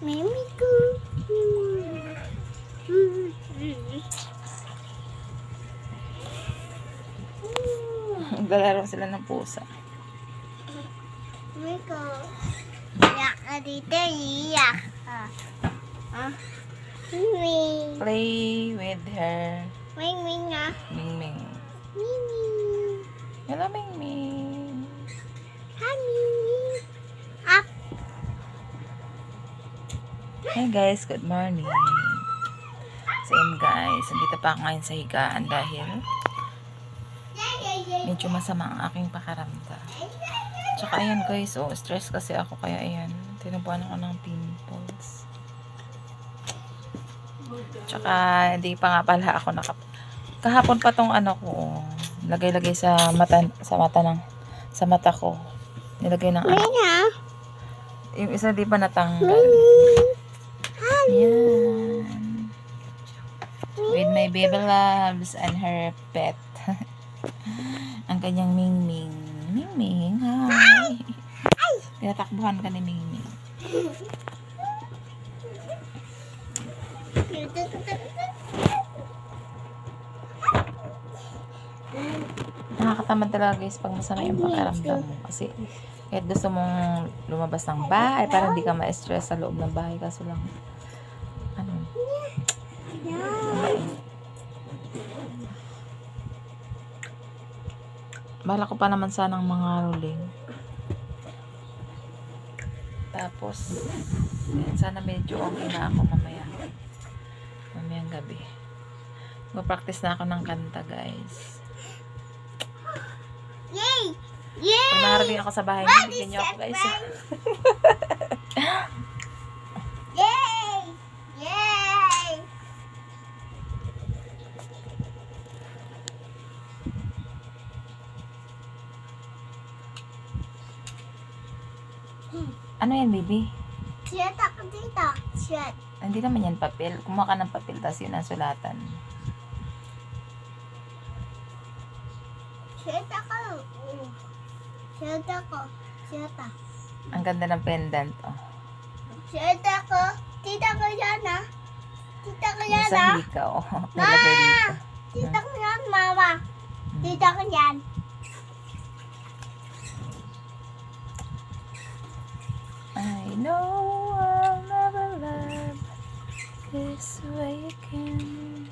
Mimi ko. Naglalaro sila ng pusa. Mimi ko. Iyak ka dito, iyak. Mimi. Play with her. Mimi nga. Mingming. Mimi. Hello, Mingming. Hi, Mimi. Up. Hey guys, good morning. Same guys, nandito pa ako ngayon sa higaan dahil medyo masama ang aking pakaramdam. Tsaka ayan guys, stress kasi ako kaya ayan, tinubuan ako ng pimples. Tsaka hindi pa nga pala ako kahapon pa tong ano ko, lagay-lagay sa mata ko. Nilagay ng yung isa di pa natanggal. Yan. With my baby loves and her pet. Ang kanyang Mingming. Mingming, hi. Tinatakbuhan ka ni Mingming. Nakakatamad talaga guys pag masama yung pakaramdam mo. Kasi kahit gusto mong lumabas ng bahay para hindi ka ma-stress sa loob ng bahay. Kaso lang, ano, bala ko pa naman sanang mga rolling. Tapos, sana medyo okay na ako mamayang gabi. Mag-practice na ako ng kanta guys. Yay! Yay! Pag nakarating ako sa bahay, bigyan niyo ako guys. Yay! Yay! Ano yan baby? Shit ako dito. Shit. Hindi naman yan papel. Kumuha ka ng papel, tapos yun ang sulatan. Shit ako. Shit ako. Shit ako. Ang ganda ng pendant, oh. Shit ako. Tita ko yan, ah. Tita ko yan, Nasa ah. hika, oh. Nilagay dito. Tita ko yan, mama. Tita ko yan. I know I'll never love this way again.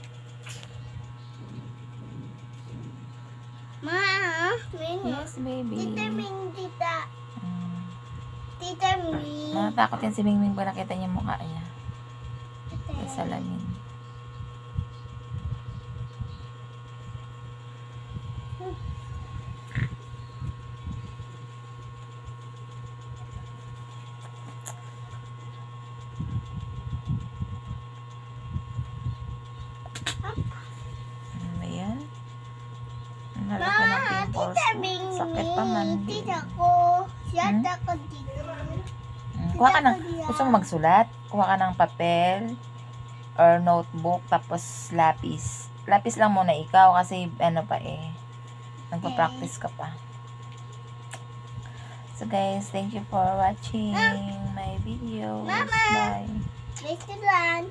Ma, Ming. Yes, baby. Tita Ming, tita. Tita Ming. Natatakot yan si Mingming pag nakita niya mukha niya. Sa salamin. Ano ba yan? Ang halaki ng pimples. Tita Ming. Sakit pa man. Tita ko. Shit ako dito. Kuha ka ng, gusto mo magsulat? Kuha ka ng papel or notebook, tapos lapis. Lapis lang muna ikaw kasi ano pa nagpa-practice ka pa. So guys, thank you for watching my videos. Mama. Bye. Let's do one.